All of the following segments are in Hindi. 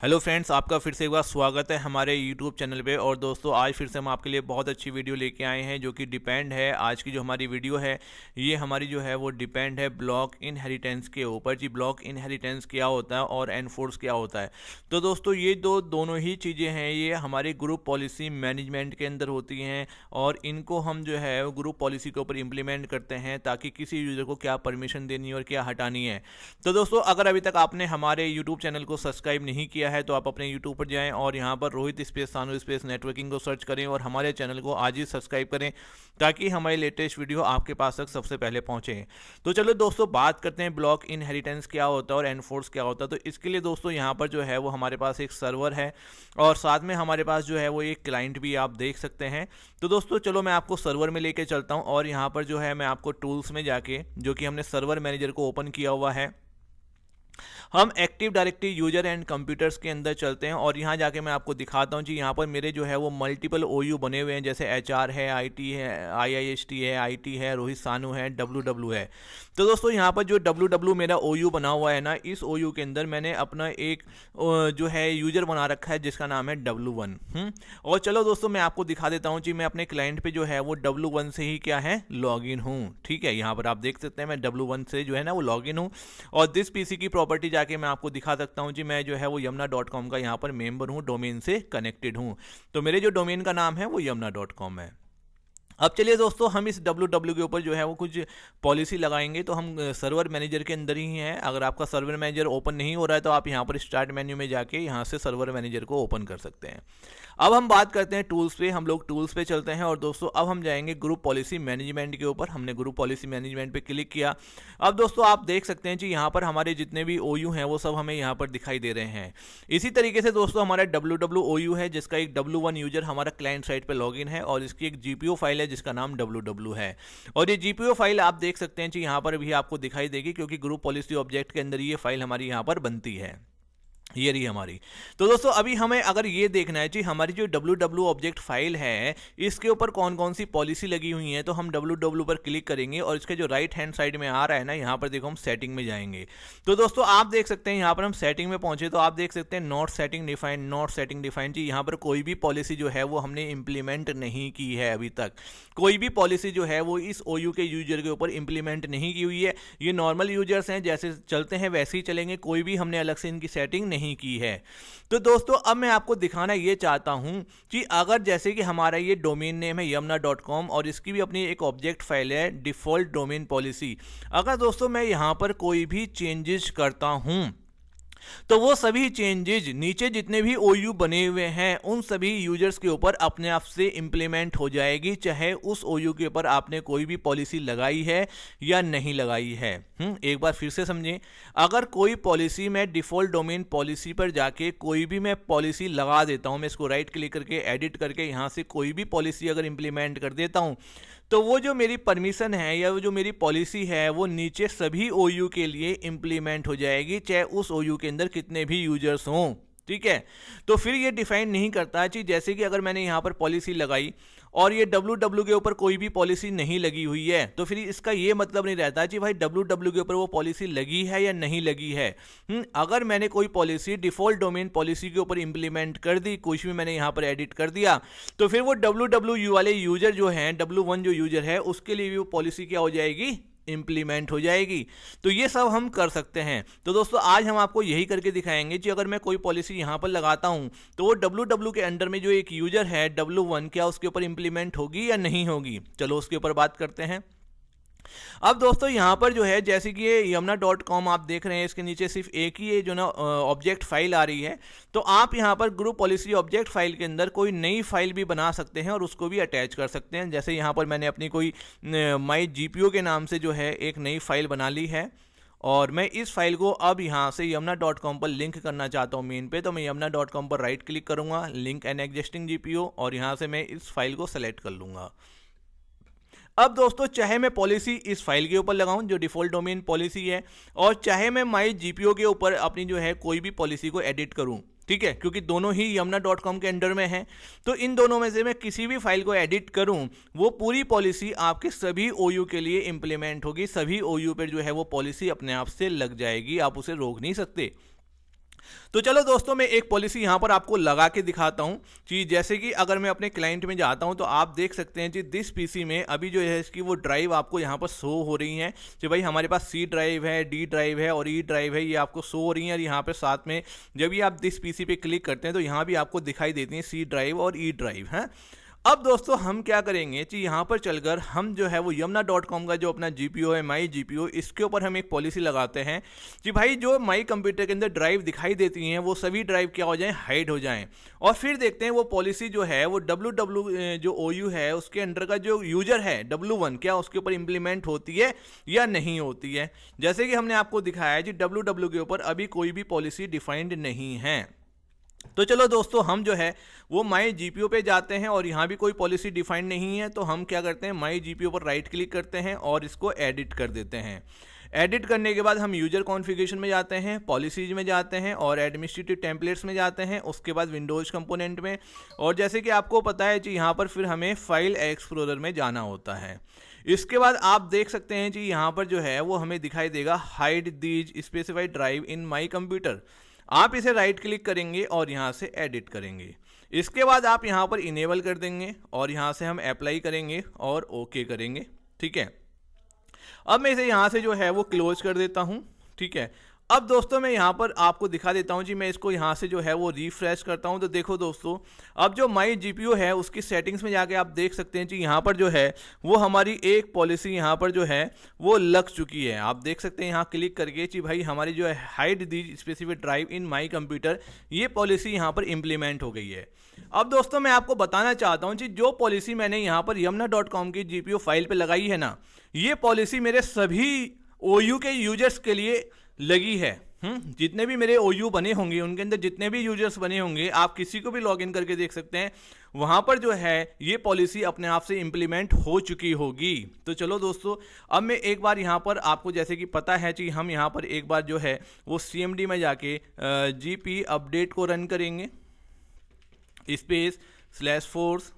हेलो फ्रेंड्स, आपका फिर से एक बार स्वागत है हमारे यूट्यूब चैनल पे। और दोस्तों, आज फिर से हम आपके लिए बहुत अच्छी वीडियो लेके आए हैं जो कि डिपेंड है। आज की जो हमारी वीडियो है ये हमारी जो है वो डिपेंड है ब्लॉक इनहेरिटेंस के ऊपर। जी, ब्लॉक इनहेरिटेंस क्या होता है और एनफोर्स क्या होता है। तो दोस्तों, ये दोनों ही चीज़ें हैं, ये हमारे ग्रुप पॉलिसी मैनेजमेंट के अंदर होती हैं और इनको हम जो है ग्रुप पॉलिसी के ऊपर इम्प्लीमेंट करते हैं ताकि किसी यूज़र को क्या परमिशन देनी है और क्या हटानी है। तो दोस्तों, अगर अभी तक आपने हमारे यूट्यूब चैनल को सब्सक्राइब नहीं किया है तो आप अपने यूट्यूब पर जाएं और यहां पर रोहित स्पेस सानू स्पेस नेटवर्किंग को सर्च करें और हमारे चैनल को आज ही सब्सक्राइब करें ताकि हमारी लेटेस्ट वीडियो आपके पास तक सबसे पहले पहुंचे। तो चलो दोस्तों, बात करते हैं ब्लॉक इनहेरिटेंस क्या होता है और एनफोर्स क्या होता है। तो इसके लिए दोस्तों यहाँ पर जो है वो हमारे पास एक सर्वर है और साथ में हमारे पास जो है वो एक क्लाइंट भी आप देख सकते हैं। तो दोस्तों चलो, मैं आपको सर्वर में लेके चलता हूँ और यहाँ पर जो है मैं आपको टूल्स में जाके, जो कि हमने सर्वर मैनेजर को ओपन किया हुआ है, हम active directory user and computers के अंदर चलते हैं और यहाँ जाके मैं आपको दिखाता हूँ जी। यहाँ पर मेरे जो है वो मल्टीपल ओयू बने हुए हैं, जैसे एचआर है, आईटी है, आईआईएसटी है, आईटी है, रोहित सानू है, डब्ल्यू है। तो दोस्तों, यहाँ पर जो डब्ल्यू मेरा ओयू बना हुआ है ना, इस ओयू के अंदर मैंने अपना एक जो है यूजर बना रखा है जिसका नाम है W1। और चलो दोस्तों, मैं आपको दिखा देता हूँ जी। मैं अपने क्लाइंट पे जो है वो W1 से ही क्या है लॉग इन हूँ। ठीक है, यहाँ पर आप देख सकते हैं मैं W1 से जो है ना वो लॉग इन हूँ और दिस पीसी की प्रॉपर्टी जाके मैं आपको दिखा सकता हूं जी। मैं जो है वो yamuna.com का यहाँ पर मेंबर हूं, डोमेन से कनेक्टेड हूं। तो मेरे जो डोमेन का नाम है वो yamuna.com है। अब चलिए दोस्तों, हम इस WW के ऊपर जो है वो कुछ पॉलिसी लगाएंगे। तो हम सर्वर मैनेजर के अंदर ही हैं। अगर आपका सर्वर मैनेजर ओपन नहीं हो रहा है तो आप यहाँ पर स्टार्ट मेन्यू में जाके यहाँ से सर्वर मैनेजर को ओपन कर सकते हैं। अब हम बात करते हैं टूल्स पे। हम लोग टूल्स पे चलते हैं और दोस्तों अब हम जाएंगे ग्रुप पॉलिसी मैनेजमेंट के ऊपर। हमने ग्रुप पॉलिसी मैनेजमेंट पे क्लिक किया। अब दोस्तों आप देख सकते हैं जी, यहाँ पर हमारे जितने भी ओयू हैं वो सब हमें यहाँ पर दिखाई दे रहे हैं। इसी तरीके से दोस्तों हमारा WWOU है जिसका एक W1 यूजर हमारा क्लाइंट साइड पर लॉगिन है और इसकी एक GPO फाइल है जिसका नाम WW है। और ये GPO फाइल आप देख सकते हैं जी, यहाँ पर भी आपको दिखाई देगी क्योंकि ग्रुप पॉलिसी ऑब्जेक्ट के अंदर ये फाइल हमारी यहाँ पर बनती है। ये रही हमारी। तो दोस्तों अभी हमें अगर ये देखना है जी, हमारी जो WW ऑब्जेक्ट फाइल है इसके ऊपर कौन कौन सी पॉलिसी लगी हुई है, तो हम WW पर क्लिक करेंगे और इसके जो राइट हैंड साइड में आ रहा है ना, यहाँ पर देखो हम सेटिंग में जाएंगे। तो दोस्तों आप देख सकते हैं यहाँ पर हम सेटिंग में पहुंचे तो आप देख सकते हैं not setting defined, not setting defined जी। यहाँ पर कोई भी पॉलिसी जो है वो हमने इंप्लीमेंट नहीं की है। अभी तक कोई भी पॉलिसी जो है वो इस OU के यूजर के ऊपर इंप्लीमेंट नहीं की हुई है। ये नॉर्मल यूजर्स हैं, जैसे चलते हैं वैसे ही चलेंगे, कोई भी हमने अलग से इनकी सेटिंग नहीं की है। तो दोस्तों अब मैं आपको दिखाना ये चाहता हूं कि अगर जैसे कि हमारा ये डोमेन नेम है yamuna.com और इसकी भी अपनी एक ऑब्जेक्ट फाइल है डिफॉल्ट डोमेन पॉलिसी। अगर दोस्तों मैं यहां पर कोई भी चेंजेस करता हूं तो वो सभी चेंजेज नीचे जितने भी OU बने हुए हैं उन सभी यूजर्स के ऊपर अपने आप से इंप्लीमेंट हो जाएगी, चाहे उस OU के ऊपर आपने कोई भी पॉलिसी लगाई है या नहीं लगाई है। एक बार फिर से समझें, अगर कोई पॉलिसी मैं डिफॉल्ट डोमेन पॉलिसी पर जाके कोई भी मैं पॉलिसी लगा देता हूं, मैं इसको राइट क्लिक करके एडिट करके यहां से कोई भी पॉलिसी अगर इंप्लीमेंट कर देता हूं तो वो जो मेरी परमिशन है या वो जो मेरी पॉलिसी है वो नीचे सभी OU के लिए इंप्लीमेंट हो जाएगी, चाहे उस OU के अंदर कितने भी यूजर्स हों। ठीक है, तो फिर ये डिफाइन नहीं करता कि जैसे कि अगर मैंने यहाँ पर पॉलिसी लगाई और ये WW के ऊपर कोई भी पॉलिसी नहीं लगी हुई है तो फिर इसका ये मतलब नहीं रहता कि भाई WW के ऊपर वो पॉलिसी लगी है या नहीं लगी है। अगर मैंने कोई पॉलिसी डिफॉल्ट डोमेन पॉलिसी के ऊपर इंप्लीमेंट कर दी, कुछ भी मैंने यहाँ पर एडिट कर दिया, तो फिर वो WW वाले यूजर जो हैं, W1 जो यूजर है उसके लिए भी वो पॉलिसी क्या हो जाएगी, इंप्लीमेंट हो जाएगी। तो ये सब हम कर सकते हैं। तो दोस्तों आज हम आपको यही करके दिखाएंगे कि अगर मैं कोई पॉलिसी यहां पर लगाता हूं तो वो WW के अंडर में जो एक यूजर है W1, क्या उसके ऊपर इंप्लीमेंट होगी या नहीं होगी। चलो उसके ऊपर बात करते हैं। अब दोस्तों यहाँ पर जो है जैसे कि ये yamuna.com आप देख रहे हैं, इसके नीचे सिर्फ एक ही ये जो ना ऑब्जेक्ट फाइल आ रही है। तो आप यहाँ पर ग्रुप पॉलिसी ऑब्जेक्ट फाइल के अंदर कोई नई फाइल भी बना सकते हैं और उसको भी अटैच कर सकते हैं। जैसे यहाँ पर मैंने अपनी कोई माई GPO के नाम से जो है एक नई फाइल बना ली है और मैं इस फाइल को अब यहाँ से yamuna.com पर लिंक करना चाहता हूँ मेन पे। तो मैं yamuna.com पर राइट क्लिक करूँगा, लिंक एन एग्जिस्टिंग GPO, और यहाँ से मैं इस फाइल को सेलेक्ट कर लूँगा। अब दोस्तों चाहे मैं पॉलिसी इस फाइल के ऊपर लगाऊं जो डिफॉल्ट डोमेन पॉलिसी है, और चाहे मैं माई GPO के ऊपर अपनी जो है कोई भी पॉलिसी को एडिट करूं, ठीक है, क्योंकि दोनों ही yamuna.com के अंडर में है। तो इन दोनों में से मैं किसी भी फाइल को एडिट करूं, वो पूरी पॉलिसी आपके सभी OU के लिए इंप्लीमेंट होगी। सभी OU पर जो है वो पॉलिसी अपने आप से लग जाएगी, आप उसे रोक नहीं सकते। तो चलो दोस्तों, मैं एक पॉलिसी यहाँ पर आपको लगा के दिखाता हूँ कि जैसे कि अगर मैं अपने क्लाइंट में जाता हूँ तो आप देख सकते हैं कि दिस पीसी में अभी जो है इसकी वो ड्राइव आपको यहाँ पर शो हो रही हैं कि भाई हमारे पास सी ड्राइव है, डी ड्राइव है और ई ड्राइव है, ये आपको शो हो रही हैं। और यहाँ पर साथ में जब भी आप दिस पीसी पे क्लिक करते हैं तो यहाँ भी आपको दिखाई देती हैं सी ड्राइव और ई ड्राइव है। अब दोस्तों हम क्या करेंगे कि यहाँ पर चलकर हम जो है वो yamna.com का जो अपना जीपीओ है, माई जीपीओ, इसके ऊपर हम एक पॉलिसी लगाते हैं कि भाई जो माई कंप्यूटर के अंदर ड्राइव दिखाई देती हैं वो सभी ड्राइव क्या हो जाएं, हाइड हो जाएं। और फिर देखते हैं वो पॉलिसी जो है वो www जो OU है उसके अंडर का जो यूजर है W1 क्या उसके ऊपर इंप्लीमेंट होती है या नहीं होती है। जैसे कि हमने आपको दिखाया है कि www के ऊपर अभी कोई भी पॉलिसी डिफाइंड नहीं है। तो चलो दोस्तों, हम जो है वो माई जीपीओ पे जाते हैं और यहाँ भी कोई पॉलिसी डिफाइंड नहीं है। तो हम क्या करते हैं, माई जीपीओ पर राइट क्लिक करते हैं और इसको एडिट कर देते हैं। एडिट करने के बाद हम यूजर कॉन्फ़िगरेशन में जाते हैं, पॉलिसीज में जाते हैं और एडमिनिस्ट्रेटिव टेम्पलेट्स में जाते हैं, उसके बाद विंडोज़ कंपोनेंट में। और जैसे कि आपको पता है कि यहाँ पर फिर हमें फाइल एक्सप्लोरर में जाना होता है। इसके बाद आप देख सकते हैं कि यहाँ पर जो है वो हमें दिखाई देगा hide these specified drive in my computer. आप इसे राइट क्लिक करेंगे और यहाँ से एडिट करेंगे। इसके बाद आप यहाँ पर इनेबल कर देंगे और यहाँ से हम अप्लाई करेंगे और ओके करेंगे। ठीक है, अब मैं इसे यहाँ से जो है वो क्लोज कर देता हूँ। ठीक है, अब दोस्तों मैं यहाँ पर आपको दिखा देता हूँ जी, मैं इसको यहाँ से जो है वो रिफ्रेश करता हूँ। तो देखो दोस्तों, अब जो माई जीपीओ है उसकी सेटिंग्स में जाके आप देख सकते हैं कि यहाँ पर जो है वो हमारी एक पॉलिसी यहाँ पर जो है वो लग चुकी है। आप देख सकते हैं यहाँ क्लिक करके कि भाई हमारी जो है hide the specific drive in my computer, ये पॉलिसी यहाँ पर इम्प्लीमेंट हो गई है। अब दोस्तों मैं आपको बताना चाहता हूँ कि जो पॉलिसी मैंने यहाँ पर yamna.com की जीपीओ फाइल पर लगाई है ना, ये पॉलिसी मेरे सभी OU के यूजर्स के लिए लगी है। जितने भी मेरे OU बने होंगे उनके अंदर जितने भी यूजर्स बने होंगे, आप किसी को भी लॉगिन करके देख सकते हैं, वहां पर जो है ये पॉलिसी अपने आप से इंप्लीमेंट हो चुकी होगी। तो चलो दोस्तों, अब मैं एक बार यहाँ पर आपको जैसे कि पता है कि हम यहाँ पर एक बार जो है वो CMD में जाके GP अपडेट को रन करेंगे, /force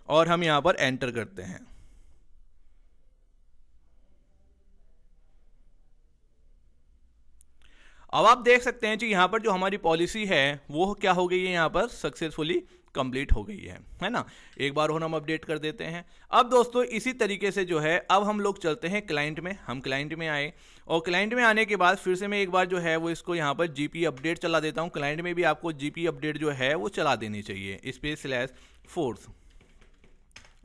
और हम यहाँ पर एंटर करते हैं। अब आप देख सकते हैं कि यहाँ पर जो हमारी पॉलिसी है वो क्या हो गई है, यहाँ पर सक्सेसफुली कंप्लीट हो गई है ना। एक बार और हम अपडेट कर देते हैं। अब दोस्तों इसी तरीके से जो है अब हम लोग चलते हैं क्लाइंट में। हम क्लाइंट में आए और क्लाइंट में आने के बाद फिर से मैं एक बार जो है वो इसको यहाँ पर GP अपडेट चला देता हूँ। क्लाइंट में भी आपको GP अपडेट जो है वो चला देनी चाहिए, /force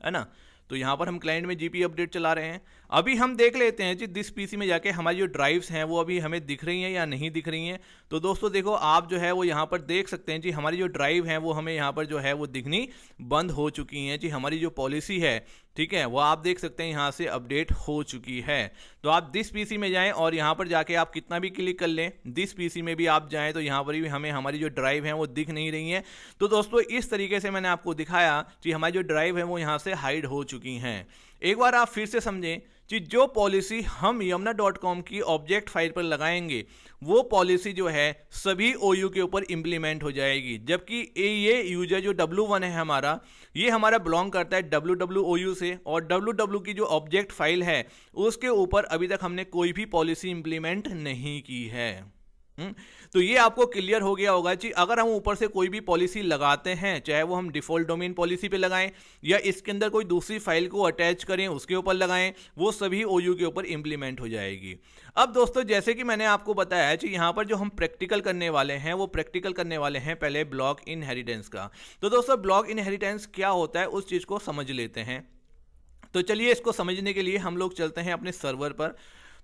है ना। तो यहाँ पर हम क्लाइंट में GP अपडेट चला रहे हैं। अभी हम देख लेते हैं कि दिस पीसी में जाके हमारी जो ड्राइव्स हैं वो अभी हमें दिख रही हैं या नहीं दिख रही हैं। तो दोस्तों देखो, आप जो है वो यहाँ पर देख सकते हैं कि हमारी जो ड्राइव हैं वो हमें यहाँ पर जो है वो दिखनी बंद हो चुकी हैं। कि हमारी जो पॉलिसी है, ठीक है, वो आप देख सकते हैं यहाँ से अपडेट हो चुकी है। तो आप दिस पीसी में जाएं और यहाँ पर जाके आप कितना भी क्लिक कर लें, दिस पीसी में भी आप जाएं तो यहाँ पर भी हमें हमारी जो ड्राइव है वो दिख नहीं रही है। तो दोस्तों इस तरीके से मैंने आपको दिखाया कि हमारी जो ड्राइव है वो यहाँ से हाइड हो चुकी हैं। एक बार आप फिर से समझें कि जो पॉलिसी हम yamna.com की ऑब्जेक्ट फाइल पर लगाएंगे वो पॉलिसी जो है सभी OU के ऊपर इंप्लीमेंट हो जाएगी। जबकि ये यूजर जो W1 है हमारा, ये हमारा बिलोंग करता है www से, और www की जो ऑब्जेक्ट फाइल है उसके ऊपर अभी तक हमने कोई भी पॉलिसी इंप्लीमेंट नहीं की है। तो ये आपको क्लियर हो गया होगा कि अगर हम ऊपर से कोई भी पॉलिसी लगाते हैं, चाहे वो हम डिफॉल्ट डोमेन पॉलिसी पे लगाएं या इसके अंदर कोई दूसरी फाइल को अटैच करें उसके ऊपर लगाएं, वो सभी OU के ऊपर इंप्लीमेंट हो जाएगी। अब दोस्तों जैसे कि मैंने आपको बताया है कि यहाँ पर जो हम प्रैक्टिकल करने वाले हैं वो प्रैक्टिकल करने वाले हैं पहले ब्लॉक इनहेरिटेंस का। तो दोस्तों ब्लॉक इनहेरिटेंस क्या होता है उस चीज़ को समझ लेते हैं। तो चलिए इसको समझने के लिए हम लोग चलते हैं अपने सर्वर पर।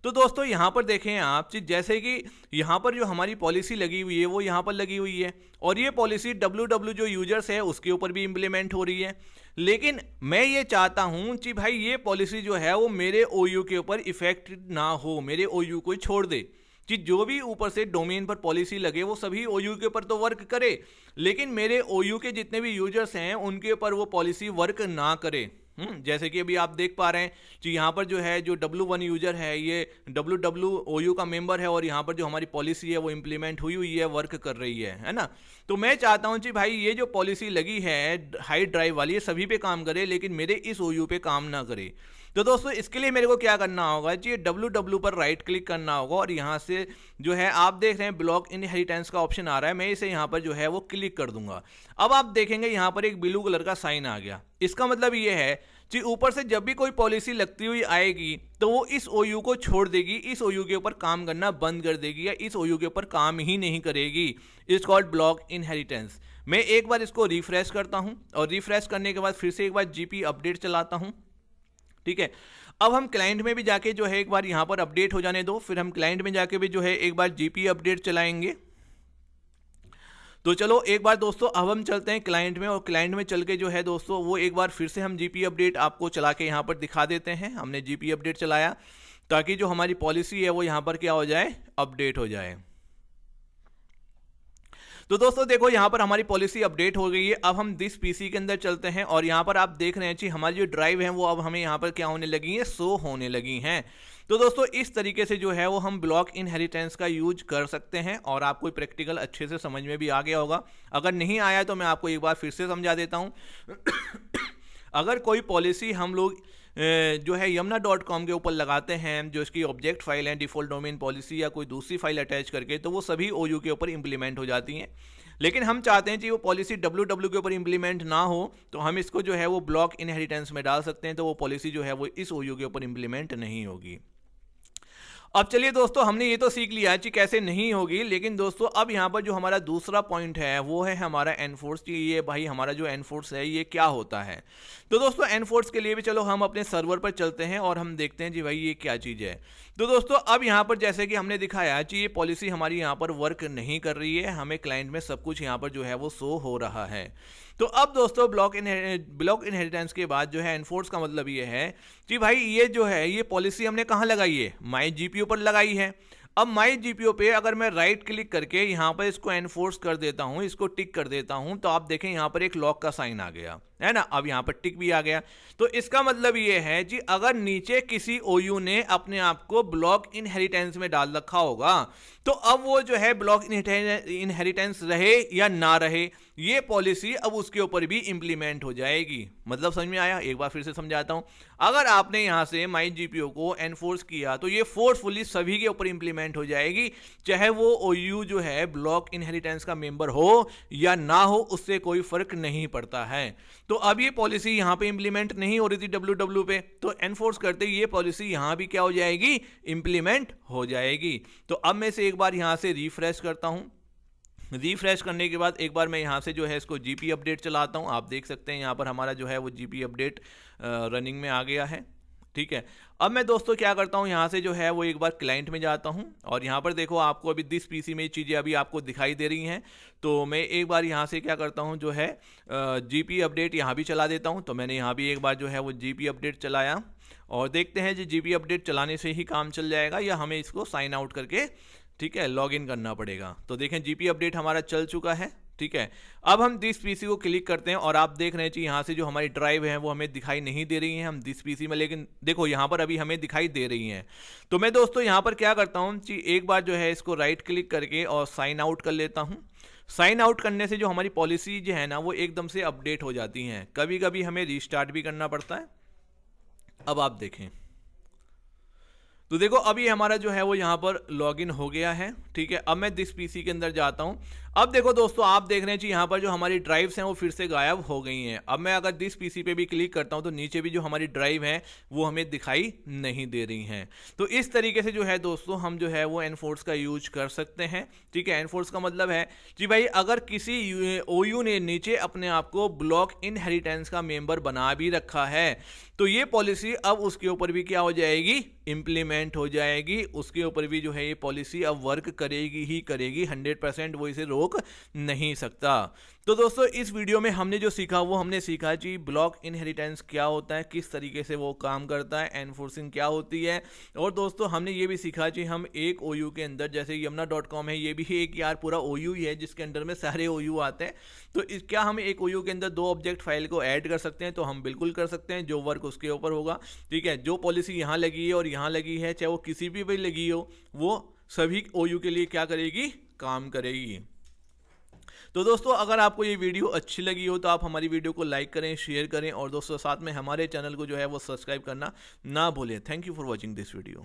तो दोस्तों यहाँ पर देखें आप, जैसे कि यहाँ पर जो हमारी पॉलिसी लगी हुई है वो यहाँ पर लगी हुई है और ये पॉलिसी www जो यूजर्स है उसके ऊपर भी इम्प्लीमेंट हो रही है। लेकिन मैं ये चाहता हूँ कि भाई ये पॉलिसी जो है वो मेरे OU के ऊपर इफेक्ट ना हो, मेरे OU को छोड़ दे, कि जो भी ऊपर से डोमेन पर पॉलिसी लगे वो सभी OU के ऊपर तो वर्क करे, लेकिन मेरे OU के जितने भी यूजर्स हैं उनके ऊपर वो पॉलिसी वर्क ना करे। जैसे कि अभी आप देख पा रहे हैं कि यहाँ पर जो है जो W1 यूजर है ये www OU का मेंबर है और यहाँ पर जो हमारी पॉलिसी है वो इंप्लीमेंट हुई है, वर्क कर रही है ना। तो मैं चाहता हूँ कि भाई ये जो पॉलिसी लगी है हाई ड्राइव वाली, ये सभी पे काम करे लेकिन मेरे इस OU पे काम ना करे। तो दोस्तों इसके लिए मेरे को क्या करना होगा जी, www पर राइट क्लिक करना होगा और यहाँ से जो है आप देख रहे हैं ब्लॉक इनहेरिटेंस का ऑप्शन आ रहा है, मैं इसे यहाँ पर जो है वो क्लिक कर दूंगा। अब आप देखेंगे यहाँ पर एक ब्लू कलर का साइन आ गया। इसका मतलब ये है कि ऊपर से जब भी कोई पॉलिसी लगती हुई आएगी तो वो इस ओयू को छोड़ देगी, इस ओयू के ऊपर काम करना बंद कर देगी या इस ओयू के ऊपर काम ही नहीं करेगी। It's called block inheritance. मैं एक बार इसको रिफ्रेश करता हूं और रिफ्रेश करने के बाद फिर से एक बार जीपी अपडेट चलाता हूं। ठीक है, अब हम क्लाइंट में भी जाके जो है एक बार यहां पर अपडेट हो जाने दो, फिर हम क्लाइंट में जाके भी जो है एक बार जीपी अपडेट चलाएंगे। तो चलो एक बार दोस्तों अब हम चलते हैं क्लाइंट में और क्लाइंट में चल के जो है दोस्तों वो एक बार फिर से हम जीपी अपडेट आपको चला के यहाँ पर दिखा देते हैं। हमने जीपी अपडेट चलाया ताकि जो हमारी पॉलिसी है वो यहाँ पर क्या हो जाए, अपडेट हो जाए। तो दोस्तों देखो यहाँ पर हमारी पॉलिसी अपडेट हो गई है। अब हम दिस पीसी के अंदर चलते हैं और यहाँ पर आप देख रहे हैं कि हमारी जो ड्राइव है वो अब हमें यहाँ पर क्या होने लगी है, शो होने लगी हैं। तो दोस्तों इस तरीके से जो है वो हम ब्लॉक इनहेरिटेंस का यूज कर सकते हैं और आपको प्रैक्टिकल अच्छे से समझ में भी आ गया होगा। अगर नहीं आया तो मैं आपको एक बार फिर से समझा देता हूँ। अगर कोई पॉलिसी हम लोग जो है yamuna.com के ऊपर लगाते हैं, जो इसकी ऑब्जेक्ट फाइल है डिफॉल्ट डोमेन पॉलिसी या कोई दूसरी फाइल अटैच करके, तो वो सभी OU के ऊपर इंप्लीमेंट हो जाती हैं। लेकिन हम चाहते हैं कि वो पॉलिसी www के ऊपर इंप्लीमेंट ना हो, तो हम इसको जो है वो ब्लॉक इनहेरिटेंस में डाल सकते हैं, तो वो पॉलिसी जो है वो इस OU के ऊपर इंप्लीमेंट नहीं होगी। अब चलिए दोस्तों हमने ये तो सीख लिया कि कैसे नहीं होगी, लेकिन दोस्तों अब यहाँ पर जो हमारा दूसरा पॉइंट है वो है हमारा एनफोर्स। ये भाई हमारा जो एनफोर्स है ये क्या होता है। तो दोस्तों एनफोर्स के लिए भी चलो हम अपने सर्वर पर चलते हैं और हम देखते हैं जी भाई ये क्या चीज़ है। तो दोस्तों अब यहाँ पर जैसे कि हमने दिखाया कि ये पॉलिसी हमारी यहाँ पर वर्क नहीं कर रही है, हमें क्लाइंट में सब कुछ यहाँ पर जो है वो शो हो रहा है। तो अब दोस्तों ब्लॉक इनहेरिटेंस के बाद जो है एनफोर्स का मतलब ये है कि भाई ये जो है ये पॉलिसी हमने कहाँ लगाई है, माई जीपीओ पर लगाई है। अब माई जीपीओ पे अगर मैं राइट क्लिक करके यहाँ पर इसको एनफोर्स कर देता हूँ, इसको टिक कर देता हूँ, तो आप देखें यहाँ पर एक लॉक का साइन आ गया है ना। अब यहाँ पर टिक भी आ गया। तो इसका मतलब ये है कि अगर नीचे किसी OU ने अपने आप को ब्लॉक इनहेरिटेंस में डाल रखा होगा तो अब वो जो है ब्लॉक इनहेरिटेंस रहे या ना रहे, ये पॉलिसी अब उसके ऊपर भी इंप्लीमेंट हो जाएगी। मतलब समझ में आया? एक बार फिर से समझाता हूं। अगर आपने यहां से माई जीपीओ को एनफोर्स किया तो ये फोर्सफुली सभी के ऊपर इंप्लीमेंट हो जाएगी, चाहे वो OU जो है ब्लॉक इनहेरिटेंस का मेंबर हो या ना हो, उससे कोई फर्क नहीं पड़ता है। तो अब ये पॉलिसी यहां पे इंप्लीमेंट नहीं हो रही थी www पे, तो एनफोर्स करते ये पॉलिसी यहां भी क्या हो जाएगी, इंप्लीमेंट हो जाएगी। तो अब मैं से एक बार यहां से रिफ्रेश करता हूं। रिफ्रेश करने के बाद एक बार मैं यहाँ से जो है इसको जीपी अपडेट चलाता हूँ। आप देख सकते हैं यहाँ पर हमारा जो है वो जीपी अपडेट रनिंग में आ गया है। ठीक है, अब मैं दोस्तों क्या करता हूँ, यहाँ से जो है वो एक बार क्लाइंट में जाता हूँ और यहाँ पर देखो आपको अभी दिस पीसी में चीज़ें अभी आपको दिखाई दे रही हैं। तो मैं एक बार यहाँ से क्या करता हूँ, जो है जीपी अपडेट यहाँ भी चला देता हूँ। तो मैंने यहाँ भी एक बार जो है वो जीपी अपडेट चलाया और देखते हैं जी जीपी अपडेट चलाने से ही काम चल जाएगा या हमें इसको साइन आउट करके, ठीक है, लॉग इन करना पड़ेगा। तो देखें जीपी अपडेट हमारा चल चुका है। ठीक है, अब हम दिस पीसी को क्लिक करते हैं और आप देख रहे हैं कि यहाँ से जो हमारी ड्राइव है वो हमें दिखाई नहीं दे रही है हम दिस पीसी में, लेकिन देखो यहाँ पर अभी हमें दिखाई दे रही हैं। तो मैं दोस्तों यहाँ पर क्या करता हूँ कि एक बार जो है इसको राइट क्लिक करके और साइन आउट कर लेता हूँ। साइन आउट करने से जो हमारी पॉलिसी जो है ना वो एकदम से अपडेट हो जाती हैं। कभी कभी हमें रीस्टार्ट भी करना पड़ता है। अब आप देखें तो देखो अभी हमारा जो है वो यहाँ पर लॉगिन हो गया है। ठीक है, अब मैं दिस पीसी के अंदर जाता हूँ। अब देखो दोस्तों आप देख रहे हैं कि यहाँ पर जो हमारी ड्राइव्स हैं वो फिर से गायब हो गई हैं। अब मैं अगर दिस पीसी पे भी क्लिक करता हूँ तो नीचे भी जो हमारी ड्राइव है वो हमें दिखाई नहीं दे रही हैं। तो इस तरीके से जो है दोस्तों हम जो है वो एनफोर्स का यूज कर सकते हैं। ठीक है, एनफोर्स का मतलब है कि भाई अगर किसी OU ने नीचे अपने आप को ब्लॉक इनहेरिटेंस का मेंबर बना भी रखा है तो ये पॉलिसी अब उसके ऊपर भी क्या हो जाएगी, इंप्लीमेंट हो जाएगी। उसके ऊपर भी जो है ये पॉलिसी अब वर्क करेगी ही करेगी, 100% वो इसे रोक नहीं सकता। तो दोस्तों इस वीडियो में हमने जो सीखा वो हमने सीखा कि ब्लॉक इनहेरिटेंस क्या होता है, किस तरीके से वो काम करता है, एनफोर्सिंग क्या होती है। और दोस्तों हमने ये भी सीखा कि हम एक OU के अंदर, जैसे yamuna.com है ये भी एक यार पूरा OU ही है जिसके अंदर में सारे OU आते हैं। तो क्या हम एक OU के अंदर 2 ऑब्जेक्ट फाइल को ऐड कर सकते हैं? तो हम बिल्कुल कर सकते हैं, जो वर्क उसके ऊपर होगा। ठीक है, जो पॉलिसी यहाँ लगी है और यहाँ लगी है, चाहे वो किसी भी लगी हो, वो सभी OU के लिए क्या करेगी, काम करेगी। तो दोस्तों अगर आपको ये वीडियो अच्छी लगी हो तो आप हमारी वीडियो को लाइक करें, शेयर करें और दोस्तों साथ में हमारे चैनल को जो है वो सब्सक्राइब करना ना भूलें। Thank you for watching this video.